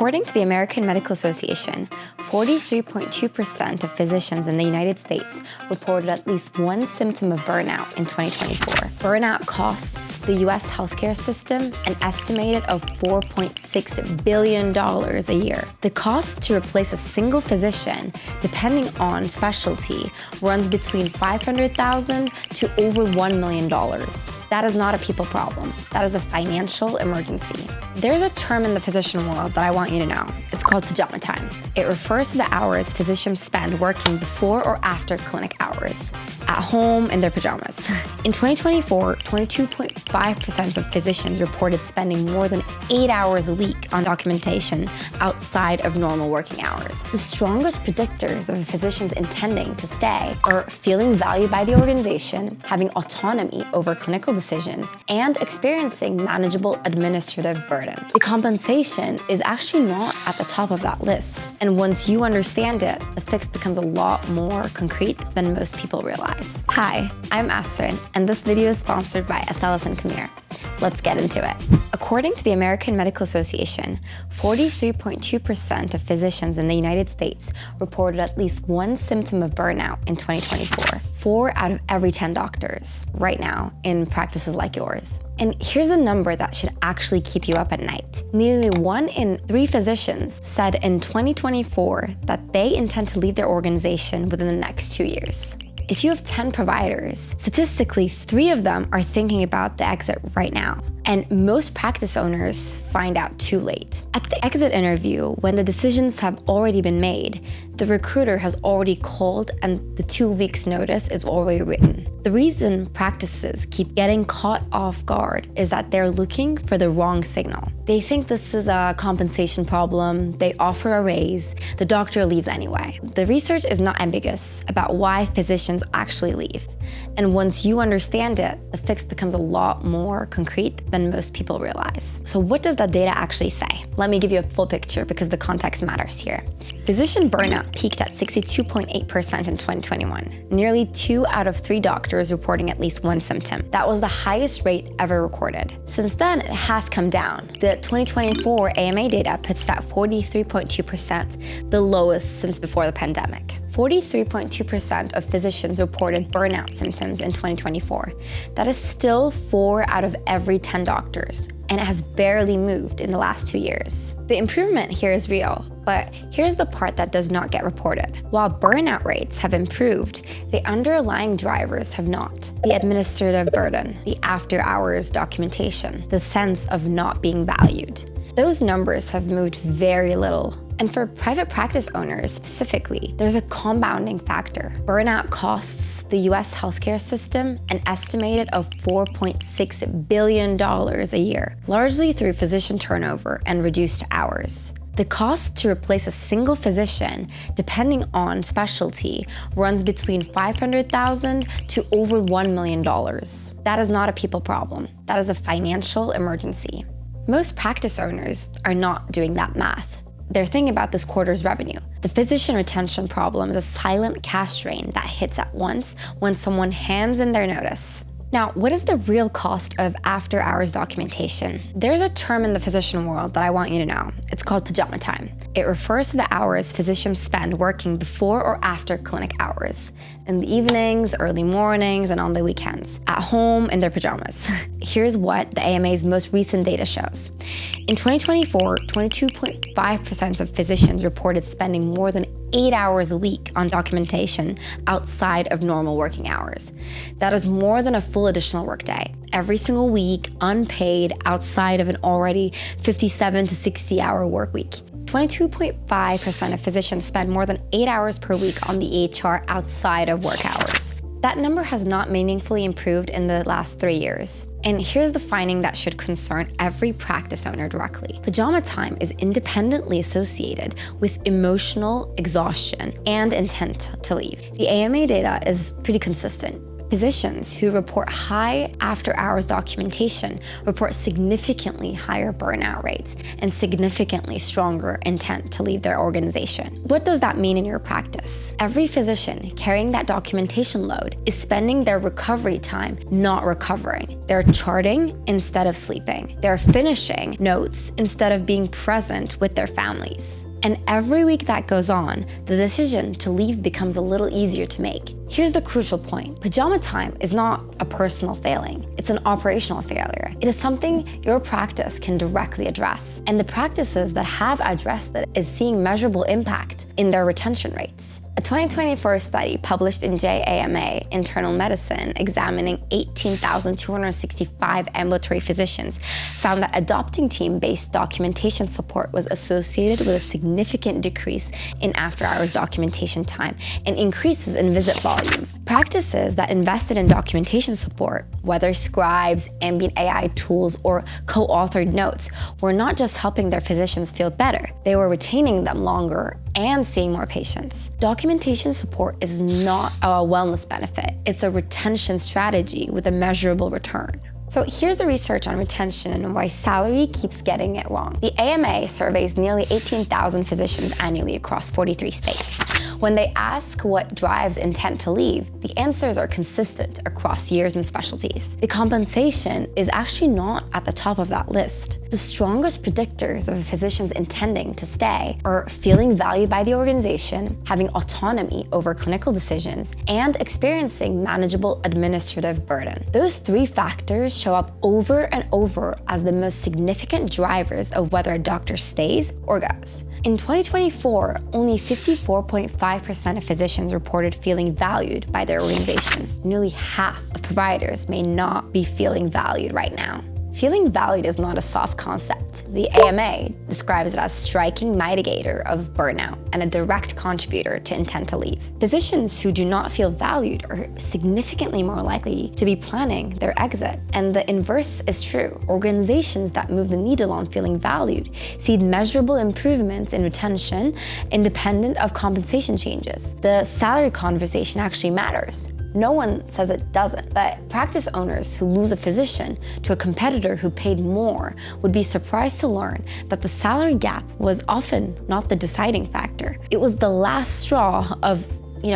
According to the American Medical Association, 43.2% of physicians in the United States reported at least one symptom of burnout in 2024. Burnout costs the U.S. healthcare system an estimated of $4.6 billion a year. The cost to replace a single physician, depending on specialty, runs between $500,000 to over $1 million. That is not a people problem. That is a financial emergency. There's a term in the physician world that I want you to know. It's called pajama time. It refers to the hours physicians spend working before or after clinic hours, at home in their pajamas. In 2024, 22.5% of physicians reported spending more than 8 hours a week on documentation outside of normal working hours. The strongest predictors of a physician's intending to stay are feeling valued by the organization, having autonomy over clinical decisions, and experiencing manageable administrative burden. The compensation is actually not at the top of that list. And once you understand it, the fix becomes a lot more concrete than most people realize. Hi, I'm Astrid, and this video is sponsored by Athalas and Khmer. Let's get into it. According to the American Medical Association, 43.2% of physicians in the United States reported at least one symptom of burnout in 2024. 4 out of every 10 doctors right now in practices like yours. And here's a number that should actually keep you up at night. Nearly 1 in 3 physicians said in 2024 that they intend to leave their organization within the next 2 years. If you have 10 providers, statistically 3 of them are thinking about the exit right now. And most practice owners find out too late. At the exit interview, when the decisions have already been made, the recruiter has already called and the 2 weeks notice is already written. The reason practices keep getting caught off guard is that they're looking for the wrong signal. They think this is a compensation problem, they offer a raise, the doctor leaves anyway. The research is not ambiguous about why physicians actually leave. And once you understand it, the fix becomes a lot more concrete than most people realize. So what does that data actually say? Let me give you a full picture because the context matters here. Physician burnout peaked at 62.8% in 2021. Nearly 2 out of 3 doctors reporting at least one symptom. That was the highest rate ever recorded. Since then, it has come down. The 2024 AMA data puts it at 43.2%, the lowest since before the pandemic. 43.2% of physicians reported burnout symptoms in 2024. That is still 4 out of every 10 doctors, and it has barely moved in the last 2 years. The improvement here is real, but here's the part that does not get reported. While burnout rates have improved, the underlying drivers have not. The administrative burden, the after-hours documentation, the sense of not being valued. Those numbers have moved very little. And for private practice owners specifically, there's a compounding factor. Burnout costs the U.S. healthcare system an estimated of $4.6 billion a year, largely through physician turnover and reduced hours. The cost to replace a single physician, depending on specialty, runs between $500,000 to over $1 million. That is not a people problem. That is a financial emergency. Most practice owners are not doing that math. They're thinking about this quarter's revenue. The physician retention problem is a silent cash drain that hits at once when someone hands in their notice. Now, what is the real cost of after-hours documentation? There's a term in the physician world that I want you to know. It's called pajama time. It refers to the hours physicians spend working before or after clinic hours, in the evenings, early mornings, and on the weekends, at home in their pajamas. Here's what the AMA's most recent data shows. In 2024, 22.5% of physicians reported spending more than 8 hours a week on documentation outside of normal working hours. That is more than a full additional workday, every single week, unpaid, outside of an already 57 to 60-hour work week. 22.5% of physicians spend more than 8 hours per week on the EHR outside of work hours. That number has not meaningfully improved in the last 3 years. And here's the finding that should concern every practice owner directly. Pajama time is independently associated with emotional exhaustion and intent to leave. The AMA data is pretty consistent. Physicians who report high after-hours documentation report significantly higher burnout rates and significantly stronger intent to leave their organization. What does that mean in your practice? Every physician carrying that documentation load is spending their recovery time not recovering. They're charting instead of sleeping. They're finishing notes instead of being present with their families. And every week that goes on, the decision to leave becomes a little easier to make. Here's the crucial point. Pajama time is not a personal failing. It's an operational failure. It is something your practice can directly address. And the practices that have addressed it is seeing measurable impact in their retention rates. A 2024 study published in JAMA Internal Medicine examining 18,265 ambulatory physicians found that adopting team-based documentation support was associated with a significant decrease in after-hours documentation time and increases in visit volume. Practices that invested in documentation support, whether scribes, ambient AI tools, or co-authored notes, were not just helping their physicians feel better, they were retaining them longer and seeing more patients. Documentation support is not a wellness benefit, it's a retention strategy with a measurable return. So here's the research on retention and why salary keeps getting it wrong. The AMA surveys nearly 18,000 physicians annually across 43 states. When they ask what drives intent to leave, the answers are consistent across years and specialties. The compensation is actually not at the top of that list. The strongest predictors of a physician's intending to stay are feeling valued by the organization, having autonomy over clinical decisions, and experiencing manageable administrative burden. Those three factors show up over and over as the most significant drivers of whether a doctor stays or goes. In 2024, only 54.5% of physicians reported feeling valued by their organization. Nearly half of providers may not be feeling valued right now. Feeling valued is not a soft concept. The AMA describes it as a striking mitigator of burnout and a direct contributor to intent to leave. Physicians who do not feel valued are significantly more likely to be planning their exit. And the inverse is true. Organizations that move the needle on feeling valued see measurable improvements in retention independent of compensation changes. The salary conversation actually matters. No one says it doesn't, but practice owners who lose a physician to a competitor who paid more would be surprised to learn that the salary gap was often not the deciding factor. It was the last straw of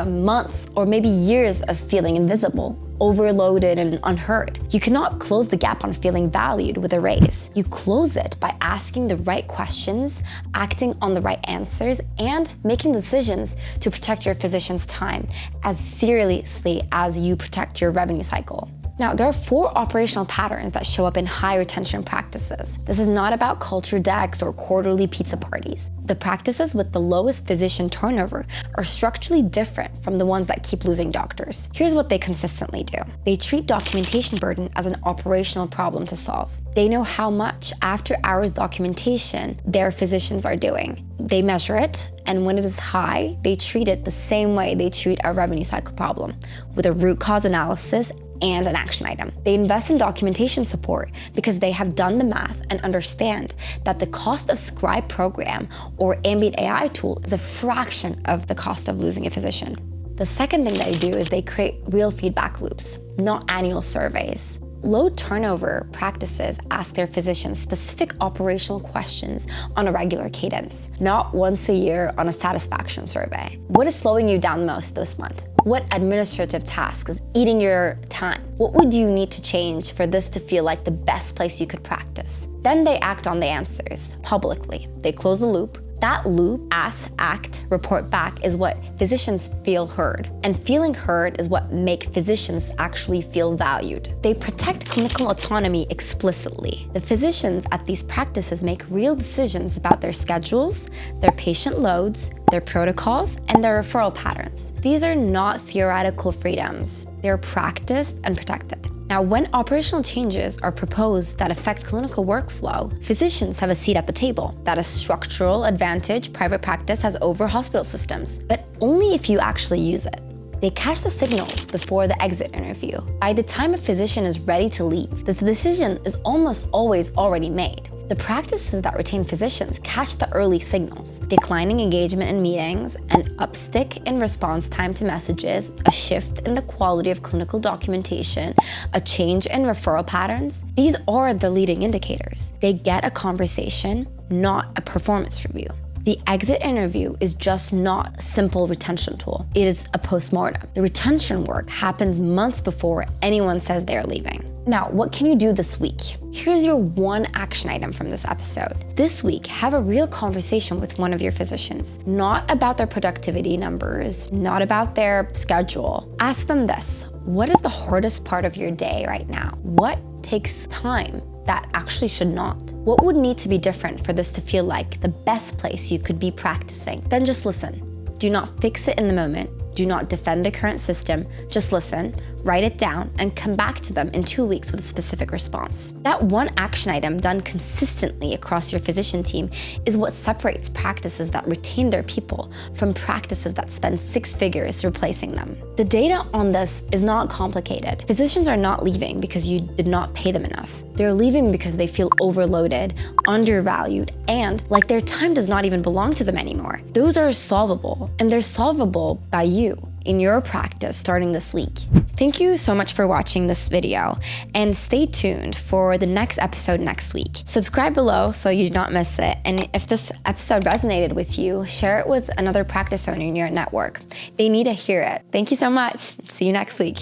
months or maybe years of feeling invisible, overloaded, and unheard. You cannot close the gap on feeling valued with a raise. You close it by asking the right questions, acting on the right answers, and making decisions to protect your physician's time as seriously as you protect your revenue cycle. Now, there are 4 operational patterns that show up in high retention practices. This is not about culture decks or quarterly pizza parties. The practices with the lowest physician turnover are structurally different from the ones that keep losing doctors. Here's what they consistently do. They treat documentation burden as an operational problem to solve. They know how much after-hours documentation their physicians are doing. They measure it, and when it is high, they treat it the same way they treat a revenue cycle problem, with a root cause analysis and an action item. They invest in documentation support because they have done the math and understand that the cost of scribe program or ambient AI tool is a fraction of the cost of losing a physician. The second thing they do is they create real feedback loops, not annual surveys. Low turnover practices ask their physicians specific operational questions on a regular cadence, not once a year on a satisfaction survey. What is slowing you down most this month? What administrative task is eating your time? What would you need to change for this to feel like the best place you could practice? Then they act on the answers publicly. They close the loop. That loop, ask, act, report back is what physicians feel heard. And feeling heard is what makes physicians actually feel valued. They protect clinical autonomy explicitly. The physicians at these practices make real decisions about their schedules, their patient loads, their protocols, and their referral patterns. These are not theoretical freedoms. They're practiced and protected. Now, when operational changes are proposed that affect clinical workflow, physicians have a seat at the table. That is a structural advantage private practice has over hospital systems, but only if you actually use it. They catch the signals before the exit interview. By the time a physician is ready to leave, the decision is almost always already made. The practices that retain physicians catch the early signals: declining engagement in meetings, an upstick in response time to messages, a shift in the quality of clinical documentation, a change in referral patterns. These are the leading indicators. They get a conversation, not a performance review. The exit interview is just not a simple retention tool. It is a postmortem. The retention work happens months before anyone says they're leaving. Now, what can you do this week? Here's your one action item from this episode. This week, have a real conversation with one of your physicians, not about their productivity numbers, not about their schedule. Ask them this: what is the hardest part of your day right now? What takes time that actually should not? What would need to be different for this to feel like the best place you could be practicing? Then just listen. Do not fix it in the moment. Do not defend the current system. Just listen, write it down, and come back to them in 2 weeks with a specific response. That one action item done consistently across your physician team is what separates practices that retain their people from practices that spend six figures replacing them. The data on this is not complicated. Physicians are not leaving because you did not pay them enough. They're leaving because they feel overloaded, undervalued, and like their time does not even belong to them anymore. Those are solvable, and they're solvable by you in your practice starting this week. Thank you so much for watching this video, and stay tuned for the next episode next week. Subscribe below so you do not miss it, and if this episode resonated with you, share it with another practice owner in your network. They need to hear it. Thank you so much. See you next week.